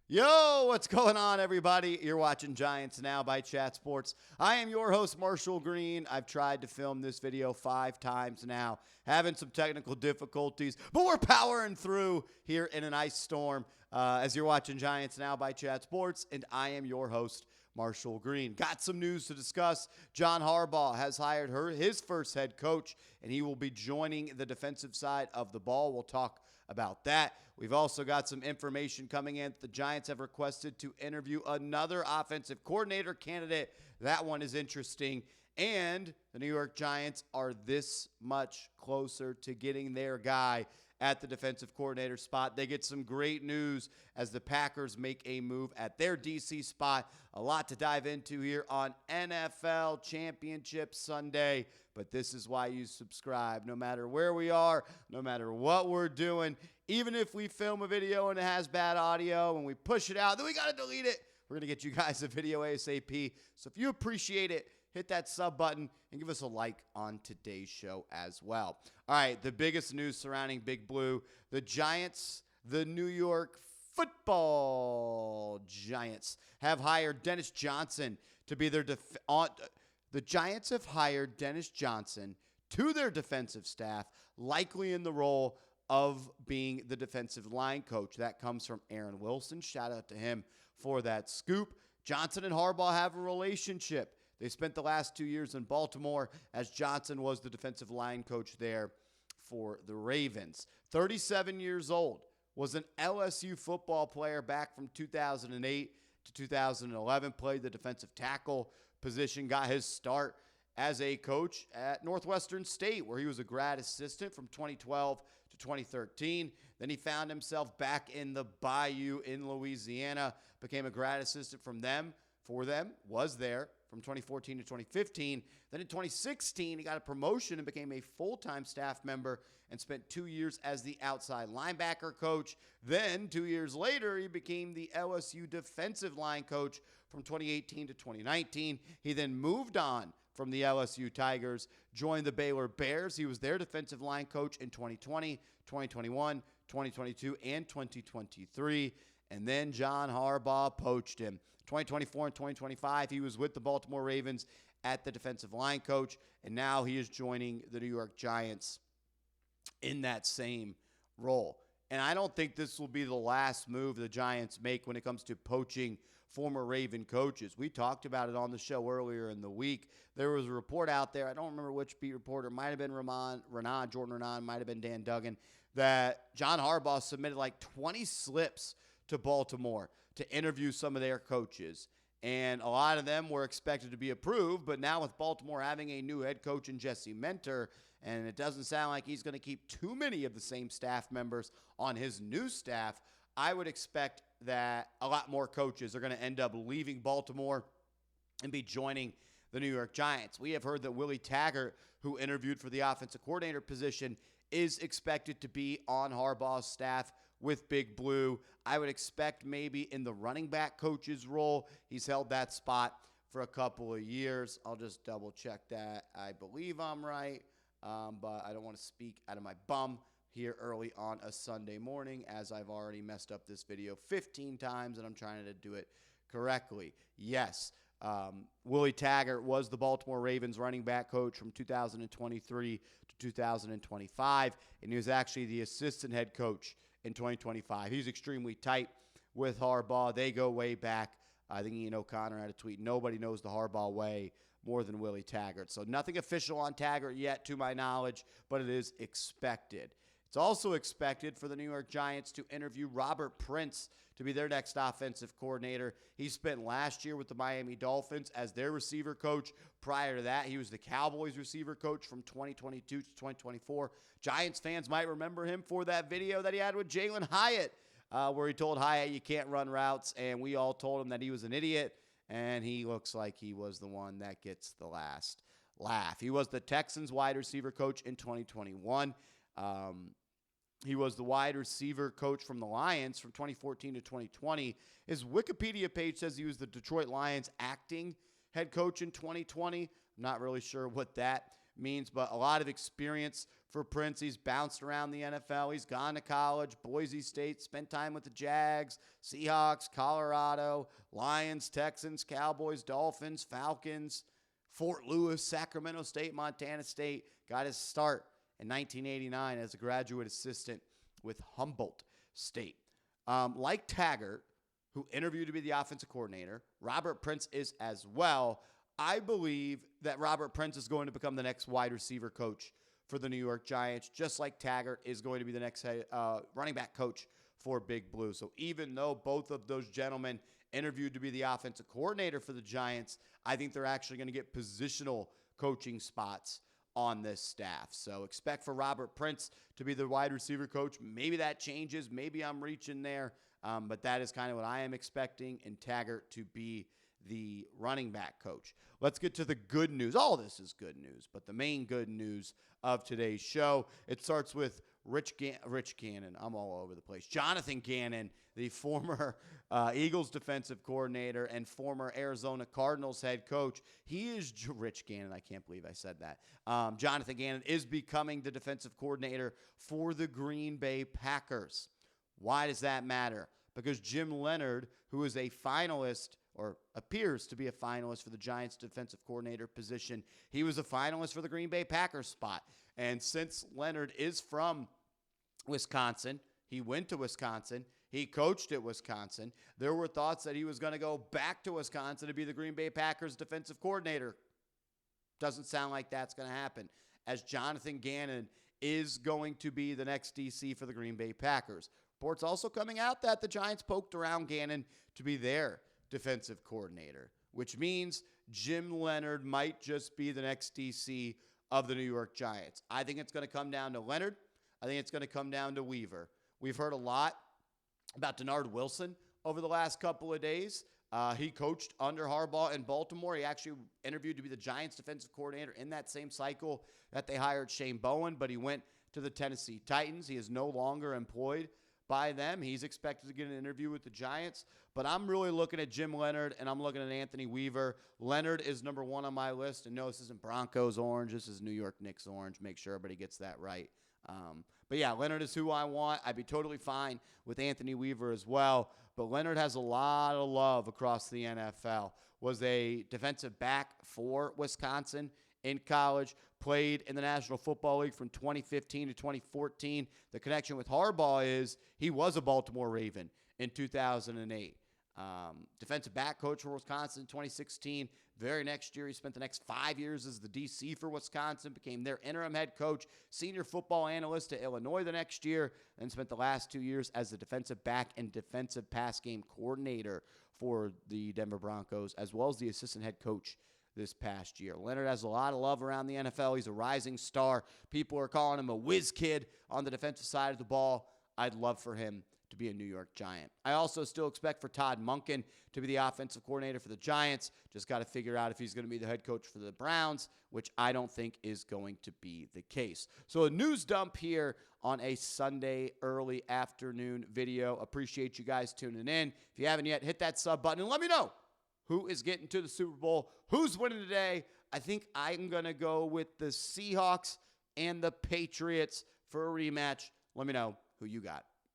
Yo, what's going on, everybody? You're watching Giants Now by Chat Sports. I am your host, Marshall Green. I've tried to film this video 5 times now, having some technical difficulties, but we're powering through here in an ice storm as you're watching Giants Now by Chat Sports, and I am your host, Marshall Green. Got some news to discuss. John Harbaugh has hired his first head coach, and he will be joining the defensive side of the ball. We'll talk about that. We've also got some information coming in. The Giants have requested to interview another offensive coordinator candidate. That one is interesting. And the New York Giants are this much closer to getting their guy at the defensive coordinator spot. They get some great news as the Packers make a move at their DC spot. A lot to dive into here on NFL Championship Sunday, but this is why you subscribe. No matter where we are, no matter what we're doing, even if we film a video and it has bad audio and we push it out, then we got to delete it. We're going to get you guys a video ASAP. So if you appreciate it, hit that sub button and give us a like on today's show as well. All right, the biggest news surrounding Big Blue, the Giants, the New York Football Giants have hired Dennis Johnson to be their the Giants have hired Dennis Johnson to their defensive staff, likely in the role of being the defensive line coach. That comes from Aaron Wilson. Shout out to him for that scoop. Johnson and Harbaugh have a relationship. They spent the last 2 years in Baltimore as Johnson was the defensive line coach there for the Ravens. 37 years old, was an LSU football player back from 2008 to 2011, played the defensive tackle position, got his start as a coach at Northwestern State, where he was a grad assistant from 2012 to 2013. Then he found himself back in the Bayou in Louisiana, became a grad assistant was there from 2014 to 2015. Then in 2016, he got a promotion and became a full-time staff member and spent 2 years as the outside linebacker coach. Then 2 years later, he became the LSU defensive line coach from 2018 to 2019. He then moved on from the LSU Tigers, joined the Baylor Bears. He was their defensive line coach in 2020, 2021, 2022, and 2023. And then John Harbaugh poached him. 2024 and 2025, he was with the Baltimore Ravens at the defensive line coach, and now he is joining the New York Giants in that same role. And I don't think this will be the last move the Giants make when it comes to poaching former Raven coaches. We talked about it on the show earlier in the week. There was a report out there, I don't remember which beat reporter, might have been Jordan Renan, might have been Dan Duggan, that John Harbaugh submitted like 20 slips to Baltimore to interview some of their coaches. And a lot of them were expected to be approved, but now with Baltimore having a new head coach in Jesse Mentor, and it doesn't sound like he's going to keep too many of the same staff members on his new staff, I would expect that a lot more coaches are going to end up leaving Baltimore and be joining the New York Giants. We have heard that Willie Taggart, who interviewed for the offensive coordinator position, is expected to be on Harbaugh's staff with Big Blue. I would expect maybe in the running back coach's role. He's held that spot for a couple of years. I'll just double check that. I believe I'm right, but I don't want to speak out of my bum here early on a Sunday morning, as I've already messed up this video 15 times and I'm trying to do it correctly. Yes, Willie Taggart was the Baltimore Ravens running back coach from 2023 to 2025, and he was actually the assistant head coach in 2025. He's extremely tight with Harbaugh. They go way back. I think Ian O'Connor had a tweet, nobody knows the Harbaugh way more than Willie Taggart. So nothing official on Taggart yet, to my knowledge, but it is expected. It's also expected for the New York Giants to interview Robert Prince to be their next offensive coordinator. He spent last year with the Miami Dolphins as their receiver coach. Prior to that, he was the Cowboys receiver coach from 2022 to 2024. Giants fans might remember him for that video that he had with Jalen Hyatt, where he told Hyatt you can't run routes, and we all told him that he was an idiot, and he looks like he was the one that gets the last laugh. He was the Texans wide receiver coach in 2021. He was the wide receiver coach from the Lions from 2014 to 2020. His Wikipedia page says he was the Detroit Lions acting head coach in 2020. I'm not really sure what that means, but a lot of experience for Prince. He's bounced around the NFL. He's gone to college, Boise State, spent time with the Jags, Seahawks, Colorado, Lions, Texans, Cowboys, Dolphins, Falcons, Fort Lewis, Sacramento State, Montana State. Got his start in 1989 as a graduate assistant with Humboldt State. Like Taggart, who interviewed to be the offensive coordinator, Robert Prince is as well. I believe that Robert Prince is going to become the next wide receiver coach for the New York Giants, just like Taggart is going to be the next running back coach for Big Blue. So even though both of those gentlemen interviewed to be the offensive coordinator for the Giants, I think they're actually going to get positional coaching spots on this staff. So expect for Robert Prince to be the wide receiver coach. Maybe that changes. Maybe I'm reaching there. But that is kind of what I am expecting, and Taggart to be the running back coach. Let's get to the good news. All this is good news, but the main good news of today's show, it starts with Rich Gannon. I'm all over the place. Jonathan Gannon, the former Eagles defensive coordinator and former Arizona Cardinals head coach. He is Rich Gannon. I can't believe I said that. Jonathan Gannon is becoming the defensive coordinator for the Green Bay Packers. Why does that matter? Because Jim Leonhard, who is a finalist or appears to be a finalist for the Giants defensive coordinator position, he was a finalist for the Green Bay Packers spot. And since Leonhard is from Wisconsin, he went to Wisconsin, he coached at Wisconsin, there were thoughts that he was going to go back to Wisconsin to be the Green Bay Packers defensive coordinator. Doesn't sound like that's going to happen, as Jonathan Gannon is going to be the next DC for the Green Bay Packers. Reports also coming out that the Giants poked around Gannon to be their defensive coordinator, which means Jim Leonhard might just be the next DC of the New York Giants. I think it's going to come down to Leonhard. I think it's going to come down to Weaver. We've heard a lot about Denard Wilson over the last couple of days. He coached under Harbaugh in Baltimore. He actually interviewed to be the Giants defensive coordinator in that same cycle that they hired Shane Bowen, but he went to the Tennessee Titans. He is no longer employed by them. He's expected to get an interview with the Giants. But I'm really looking at Jim Leonhard, and I'm looking at Anthony Weaver. Leonhard is number one on my list. And no, this isn't Broncos orange. This is New York Knicks orange. Make sure everybody gets that right. But yeah, Leonhard is who I want. I'd be totally fine with Anthony Weaver as well. But Leonhard has a lot of love across the NFL. Was a defensive back for Wisconsin in college, played in the National Football League from 2015 to 2014. The connection with Harbaugh is he was a Baltimore Raven in 2008. Defensive back coach for Wisconsin in 2016. Very next year, he spent the next 5 years as the DC for Wisconsin, became their interim head coach, senior football analyst to Illinois the next year, and spent the last 2 years as the defensive back and defensive pass game coordinator for the Denver Broncos, as well as the assistant head coach this past year. Leonhard has a lot of love around the NFL. He's a rising star. People are calling him a whiz kid on the defensive side of the ball. I'd love for him to be a New York Giant. I also still expect for Todd Monken to be the offensive coordinator for the Giants. Just got to figure out if he's going to be the head coach for the Browns, which I don't think is going to be the case. So a news dump here on a Sunday early afternoon video. Appreciate you guys tuning in. If you haven't yet, hit that sub button and let me know who is getting to the Super Bowl, who's winning today. I think I'm going to go with the Seahawks and the Patriots for a rematch. Let me know who you got.